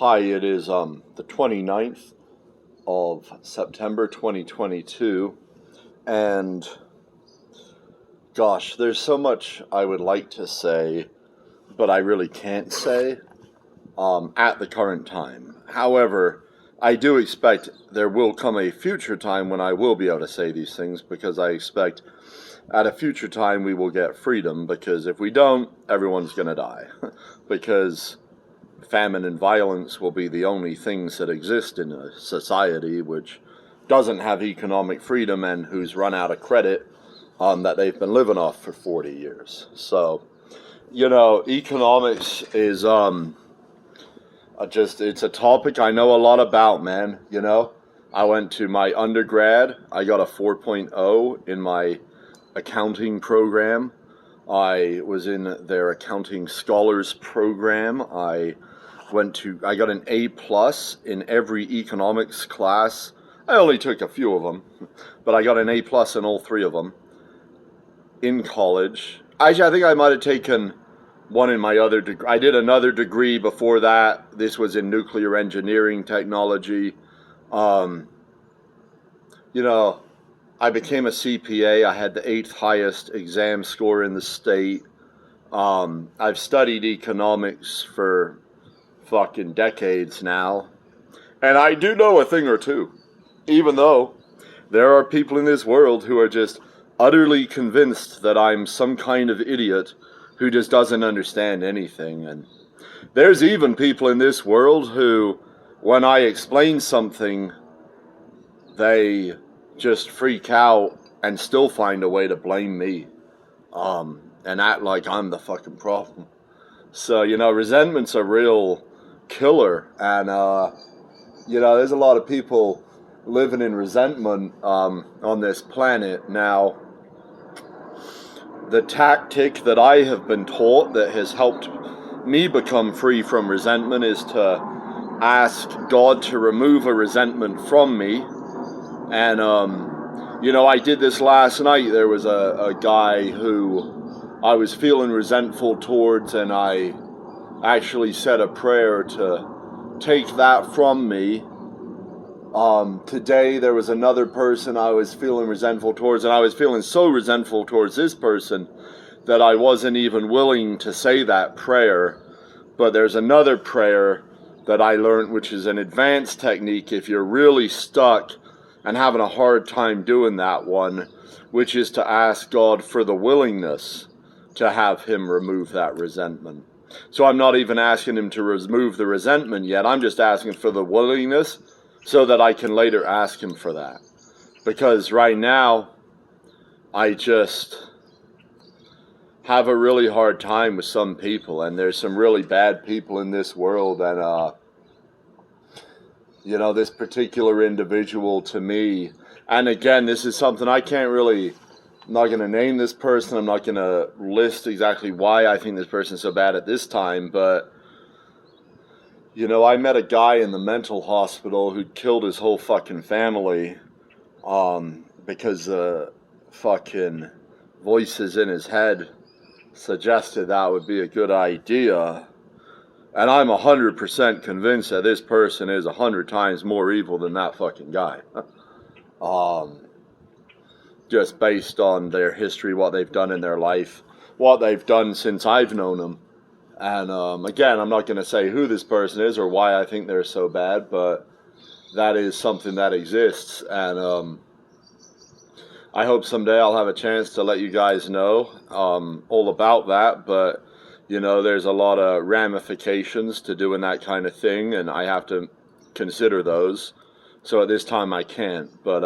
Hi, it is the 29th of September 2022, and gosh, there's so much I would like to say, but I really can't say at the current time. However, I do expect there will come a future time when I will be able to say these things, because I expect at a future time we will get freedom, because if we don't, everyone's going to die. Because famine and violence will be the only things that exist in a society which doesn't have economic freedom and who's run out of credit that they've been living off for 40 years. So, economics is it's a topic I know a lot about, man. I went to my undergrad. I got a 4.0 in my accounting program. I was in their accounting scholars program. I got an A+ in every economics class. I only took a few of them, but I got an A+ in all three of them in college. Actually, I think I might have taken one in my other degree. I did another degree before that. This was in nuclear engineering technology. I became a CPA. I had the 8th highest exam score in the state. I've studied economics for fucking decades now, and I do know a thing or two, even though there are people in this world who are just utterly convinced that I'm some kind of idiot who just doesn't understand anything. And there's even people in this world who, when I explain something, they just freak out and still find a way to blame me, and act like I'm the fucking problem. So, resentment's a real killer, and, there's a lot of people living in resentment on this planet. Now, the tactic that I have been taught that has helped me become free from resentment is to ask God to remove a resentment from me. And, I did this last night. There was a guy who I was feeling resentful towards, and I actually said a prayer to take that from me. Today there was another person I was feeling resentful towards, and I was feeling so resentful towards this person that I wasn't even willing to say that prayer. But there's another prayer that I learned, which is an advanced technique if you're really stuck and having a hard time doing that one, which is to ask God for the willingness to have him remove that resentment. So I'm not even asking him to remove the resentment yet. I'm just asking for the willingness so that I can later ask him for that. Because right now, I just have a really hard time with some people, and there's some really bad people in this world, and this particular individual to me, and again, this is something I'm not going to name this person, I'm not going to list exactly why I think this person's so bad at this time, but, I met a guy in the mental hospital who'd killed his whole fucking family, because the fucking voices in his head suggested that would be a good idea. And I'm 100% convinced that this person is 100 times more evil than that fucking guy. Just based on their history, what they've done in their life, what they've done since I've known them. And again, I'm not going to say who this person is or why I think they're so bad, but that is something that exists. And I hope someday I'll have a chance to let you guys know all about that. But there's a lot of ramifications to doing that kind of thing, and I have to consider those. So at this time I can't. But,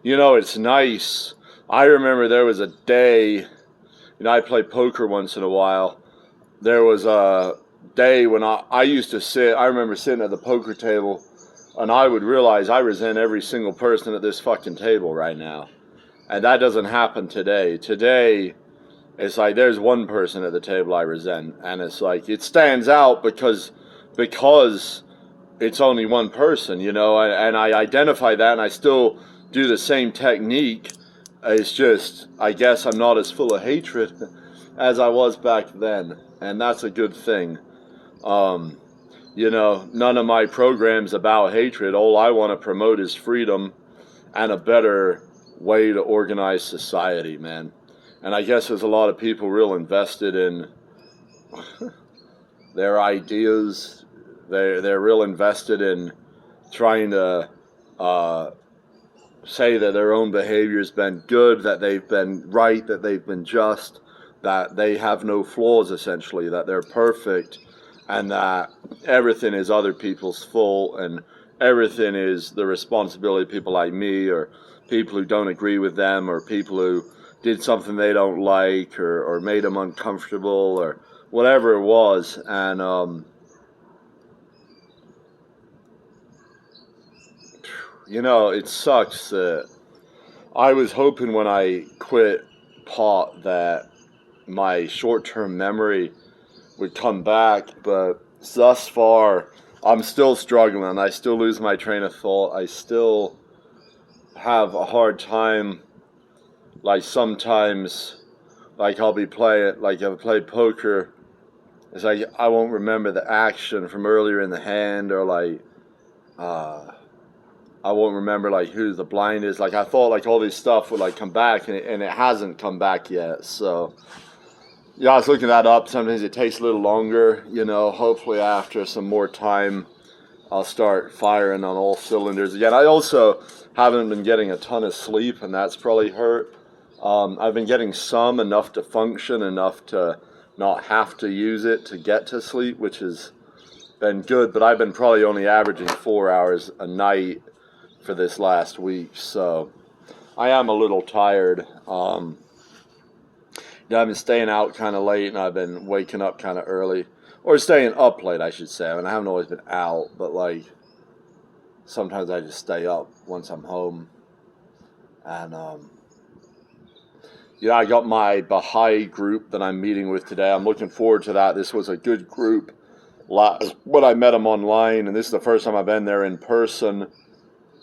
it's nice. I remember there was a day, I play poker once in a while. There was a day when I used to I remember sitting at the poker table, and I would realize I resent every single person at this fucking table right now. And that doesn't happen today. Today, it's like there's one person at the table I resent, and it's like it stands out because it's only one person, and I identify that, and I still do the same technique. It's just, I guess I'm not as full of hatred as I was back then, and that's a good thing. You know, none of my programs about hatred. All I want to promote is freedom and a better way to organize society, man. And I guess there's a lot of people real invested in their ideas. They're real invested in trying to say that their own behavior's been good, that they've been right, that they've been just, that they have no flaws, essentially, that they're perfect, and that everything is other people's fault, and everything is the responsibility of people like me, or people who don't agree with them, or people who did something they don't like, or made them uncomfortable, or whatever it was. And you know, it sucks that I was hoping when I quit pot that my short-term memory would come back, but thus far I'm still struggling. I still lose my train of thought. I still have a hard time, like sometimes, like I'll be playing, like if I play poker, it's like I won't remember the action from earlier in the hand, or like I won't remember like who the blind is. Like I thought like all this stuff would like come back, and it hasn't come back yet. So yeah, I was looking that up. Sometimes it takes a little longer, you know. Hopefully after some more time, I'll start firing on all cylinders again. I also haven't been getting a ton of sleep, and that's probably hurt. I've been getting some, enough to function, enough to not have to use it to get to sleep, which has been good. But I've been probably only averaging 4 hours a night for this last week, so I am a little tired. Yeah, I've been staying out kind of late, and I've been waking up kind of early, or staying up late, I should say. I mean, I haven't always been out, but like sometimes I just stay up once I'm home. And yeah, I got my Baha'i group that I'm meeting with today. I'm looking forward to that. This was a good group when I met them online, and this is the first time I've been there in person.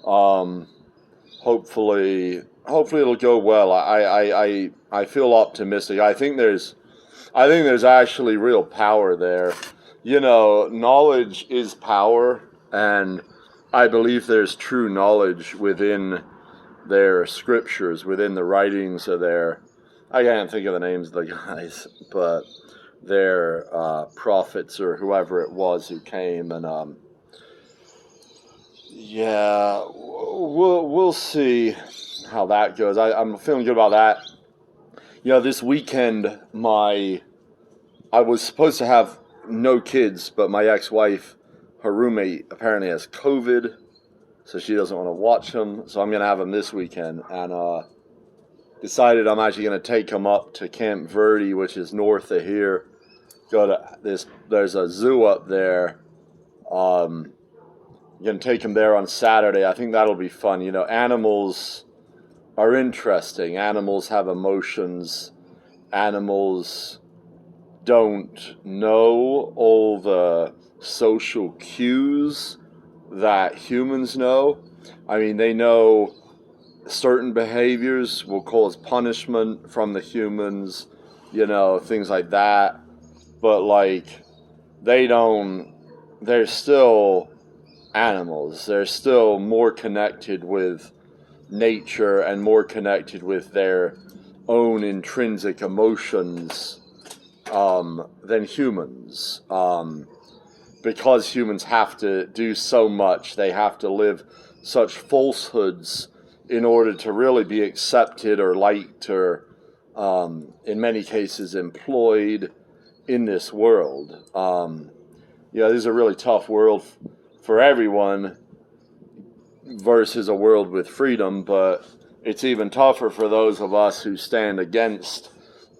Hopefully it'll go well. I feel optimistic. I think there's actually real power there. You know, knowledge is power, and I believe there's true knowledge within their scriptures, within the writings of their, I can't think of the names of the guys, but their prophets or whoever it was who came. And yeah, we'll see how that goes. I'm feeling good about that. You know, this weekend, I was supposed to have no kids, but my ex-wife, her roommate, apparently has COVID, so she doesn't want to watch them. So I'm going to have them this weekend, and decided I'm actually going to take them up to Camp Verde, which is north of here. Go to this. There's a zoo up there. I'm going to take them there on Saturday. I think that'll be fun. You know, animals are interesting. Animals have emotions. Animals don't know all the social cues that humans know. I mean, they know certain behaviors will cause punishment from the humans, you know, things like that. But, like, they're still animals. They're still more connected with nature and more connected with their own intrinsic emotions than humans. Because humans have to do so much, they have to live such falsehoods in order to really be accepted or liked or, in many cases, employed in this world. Yeah, this is a really tough world for everyone versus a world with freedom, but it's even tougher for those of us who stand against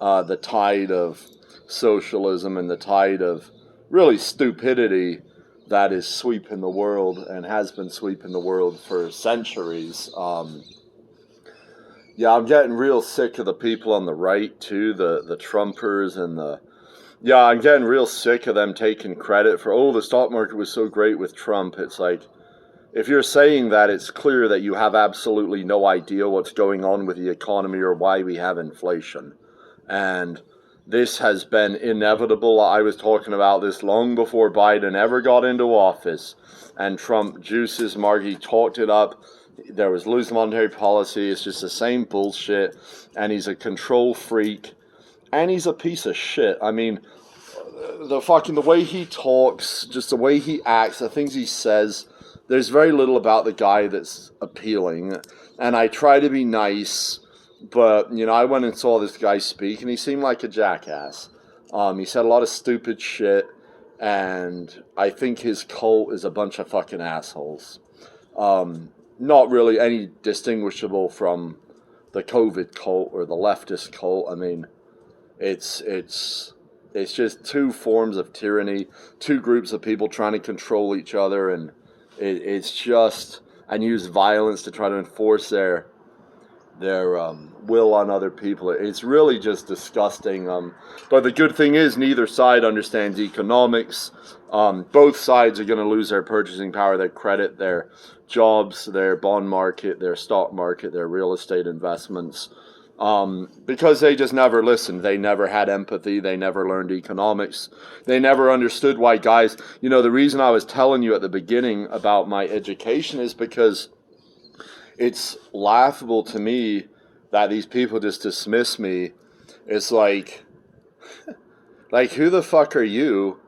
the tide of socialism and the tide of really stupidity that is sweeping the world and has been sweeping the world for centuries. Yeah, I'm getting real sick of the people on the right too, the Trumpers and yeah, I'm getting real sick of them taking credit for, oh, the stock market was so great with Trump. It's like, if you're saying that, it's clear that you have absolutely no idea what's going on with the economy or why we have inflation. And this has been inevitable. I was talking about this long before Biden ever got into office, and Trump juices Margie talked it up. There was loose monetary policy. It's just the same bullshit, and he's a control freak, and he's a piece of shit. I mean, the way he talks, just the way he acts, the things he says, there's very little about the guy that's appealing. And I try to be nice, but, you know, I went and saw this guy speak, and he seemed like a jackass. He said a lot of stupid shit, and I think his cult is a bunch of fucking assholes. Not really any distinguishable from the COVID cult or the leftist cult. I mean, it's just two forms of tyranny, two groups of people trying to control each other, and it's just, and use violence to try to enforce their will on other people. It's really just disgusting. But the good thing is neither side understands economics. Both sides are going to lose their purchasing power, their credit, their jobs, their bond market, their stock market, their real estate investments. Because they just never listened. They never had empathy. They never learned economics. They never understood why guys, you know, the reason I was telling you at the beginning about my education is because it's laughable to me that these people just dismiss me. It's like who the fuck are you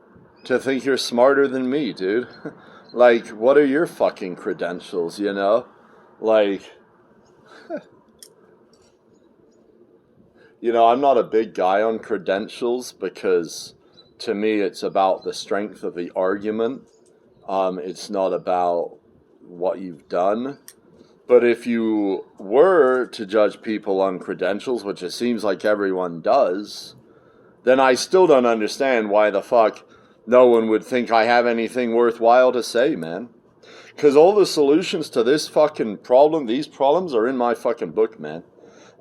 to think you're smarter than me, dude? Like, what are your fucking credentials, you know? Like, you know, I'm not a big guy on credentials because to me it's about the strength of the argument. It's not about what you've done. But if you were to judge people on credentials, which it seems like everyone does, then I still don't understand why the fuck no one would think I have anything worthwhile to say, man. Because all the solutions to this fucking problem, these problems are in my fucking book, man.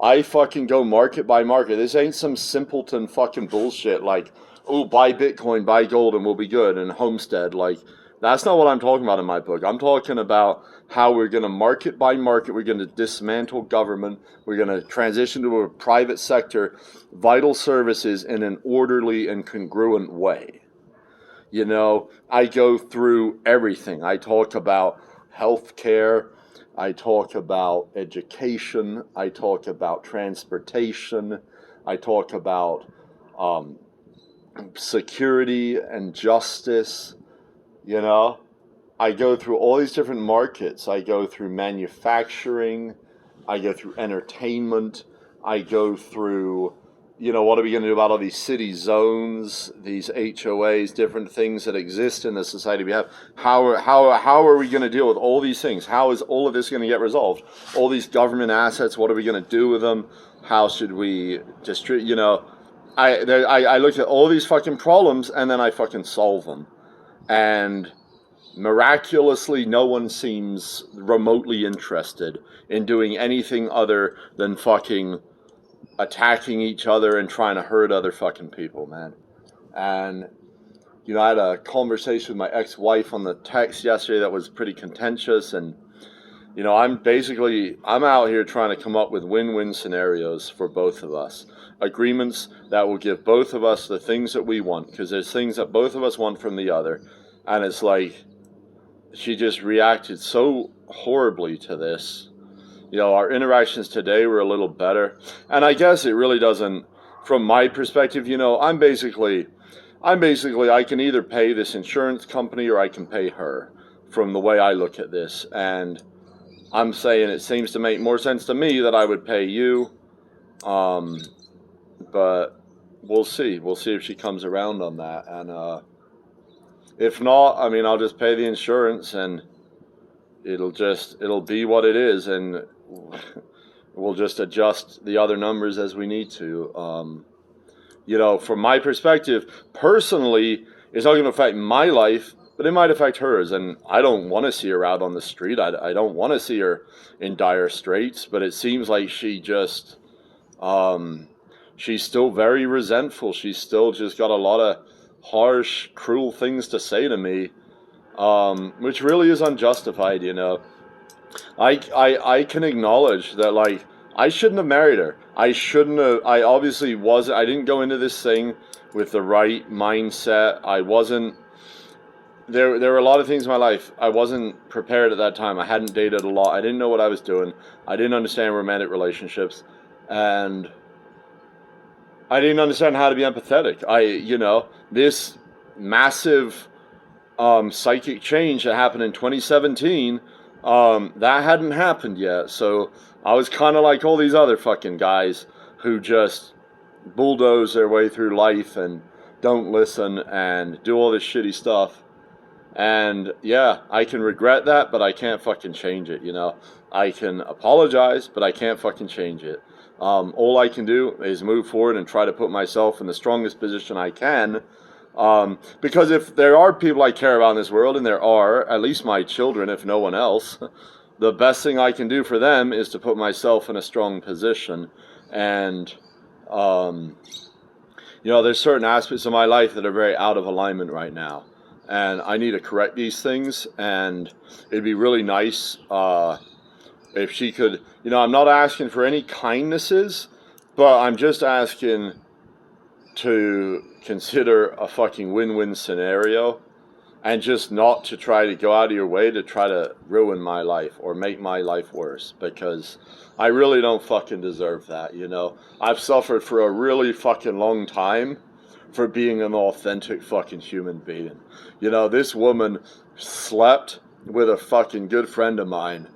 I fucking go market by market. This ain't some simpleton fucking bullshit like, oh, buy Bitcoin, buy gold, and we'll be good, and homestead. Like, that's not what I'm talking about in my book. I'm talking about how we're going to market by market. We're going to dismantle government. We're going to transition to a private sector, vital services in an orderly and congruent way. You know, I go through everything. I talk about healthcare. I talk about education. I talk about transportation. I talk about security and justice. You know, I go through all these different markets. I go through manufacturing. I go through entertainment. I go through, you know, what are we going to do about all these city zones, these HOAs, different things that exist in the society we have? How are we going to deal with all these things? How is all of this going to get resolved? All these government assets, what are we going to do with them? How should we distribute, you know? I look at all these fucking problems and then I fucking solve them. And miraculously, no one seems remotely interested in doing anything other than fucking attacking each other and trying to hurt other fucking people, man. And, you know, I had a conversation with my ex-wife on the text yesterday that was pretty contentious. And, you know, I'm out here trying to come up with win-win scenarios for both of us. Agreements that will give both of us the things that we want, because there's things that both of us want from the other. And it's like, she just reacted so horribly to this. You know, our interactions today were a little better. And I guess it really doesn't, from my perspective, you know, I'm basically, I can either pay this insurance company or I can pay her from the way I look at this. And I'm saying it seems to make more sense to me that I would pay you. But we'll see. We'll see if she comes around on that. And if not, I mean, I'll just pay the insurance and it'll be what it is. And we'll just adjust the other numbers as we need to. You know, from my perspective, personally, it's not going to affect my life, but it might affect hers. And I don't want to see her out on the street. I don't want to see her in dire straits, but it seems like she just, she's still very resentful. She's still just got a lot of harsh, cruel things to say to me, which really is unjustified, you know. I can acknowledge that, like, I shouldn't have married her. I obviously wasn't, I didn't go into this thing with the right mindset. I wasn't, there were a lot of things in my life. I wasn't prepared at that time. I hadn't dated a lot. I didn't know what I was doing. I didn't understand romantic relationships. And I didn't understand how to be empathetic. This massive psychic change that happened in 2017, that hadn't happened yet. So I was kind of like all these other fucking guys who just bulldoze their way through life and don't listen and do all this shitty stuff. And yeah, I can regret that, but I can't fucking change it, I can apologize, but I can't fucking change it. All I can do is move forward and try to put myself in the strongest position I can. Because if there are people I care about in this world, and there are, at least my children, if no one else, the best thing I can do for them is to put myself in a strong position. And, there's certain aspects of my life that are very out of alignment right now. And I need to correct these things, and it'd be really nice if she could, I'm not asking for any kindnesses, but I'm just asking to consider a fucking win-win scenario, and just not to try to go out of your way to try to ruin my life or make my life worse, because I really don't fucking deserve that, I've suffered for a really fucking long time for being an authentic fucking human being. This woman slept with a fucking good friend of mine,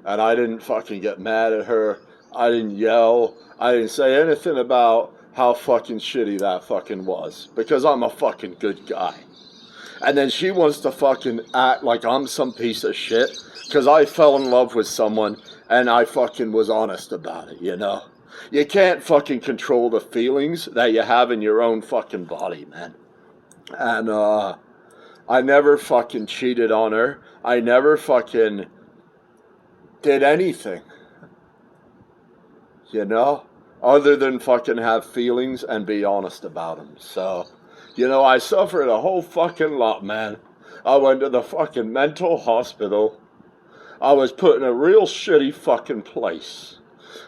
and I didn't fucking get mad at her. I didn't yell. I didn't say anything about how fucking shitty that fucking was, because I'm a fucking good guy. And then she wants to fucking act like I'm some piece of shit because I fell in love with someone and I fucking was honest about it, You can't fucking control the feelings that you have in your own fucking body, man. And I never fucking cheated on her. I never fucking did anything, other than fucking have feelings and be honest about them. So, I suffered a whole fucking lot, man. I went to the fucking mental hospital. I was put in a real shitty fucking place.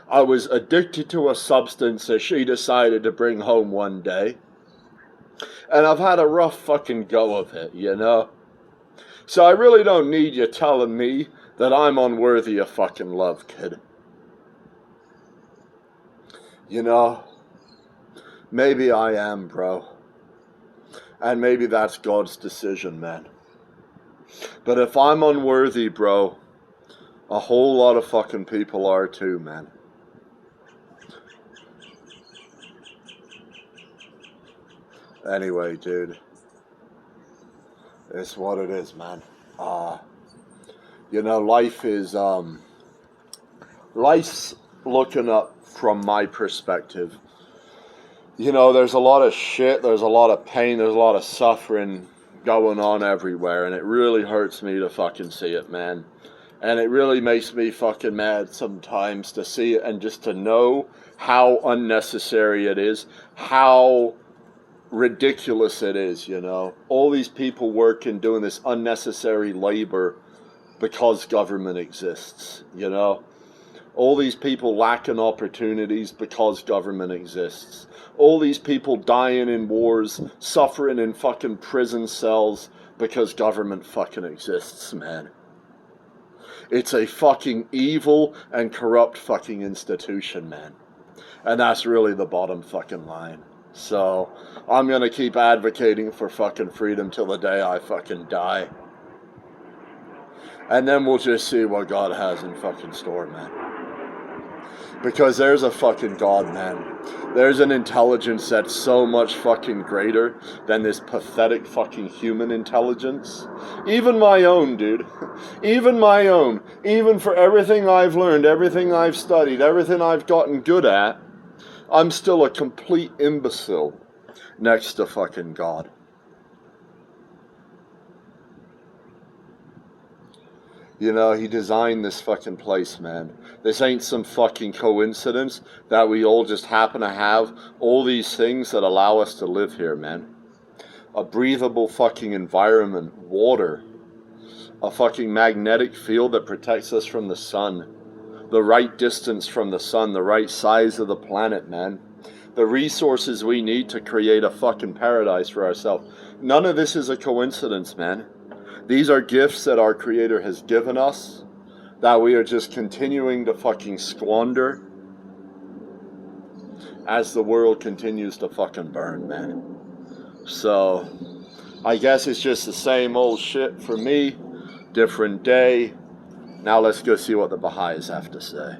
I was addicted to a substance that she decided to bring home one day. And I've had a rough fucking go of it, So I really don't need you telling me that I'm unworthy of fucking love, kid. Maybe I am, bro. And maybe that's God's decision, man. But if I'm unworthy, bro, a whole lot of fucking people are too, man. Anyway, dude. It's what it is, man. Life is, life's looking up from my perspective. There's a lot of shit, there's a lot of pain, there's a lot of suffering going on everywhere, and it really hurts me to fucking see it, man. And it really makes me fucking mad sometimes to see it and just to know how unnecessary it is, how ridiculous it is, all these people working, doing this unnecessary labor because government exists, all these people lacking opportunities because government exists, all these people dying in wars, suffering in fucking prison cells because government fucking exists, man. It's a fucking evil and corrupt fucking institution, man. And that's really the bottom fucking line. So, I'm gonna keep advocating for fucking freedom till the day I fucking die. And then we'll just see what God has in fucking store, man. Because there's a fucking God, man. There's an intelligence that's so much fucking greater than this pathetic fucking human intelligence. Even my own, dude. Even my own. Even for everything I've learned, everything I've studied, everything I've gotten good at, I'm still a complete imbecile next to fucking God. He designed this fucking place, man. This ain't some fucking coincidence that we all just happen to have all these things that allow us to live here, man. A breathable fucking environment, water, a fucking magnetic field that protects us from the sun, the right distance from the sun, the right size of the planet, man. The resources we need to create a fucking paradise for ourselves. None of this is a coincidence, man. These are gifts that our Creator has given us that we are just continuing to fucking squander as the world continues to fucking burn, man. So, I guess it's just the same old shit for me. Different day. Now let's go see what the Baha'is have to say.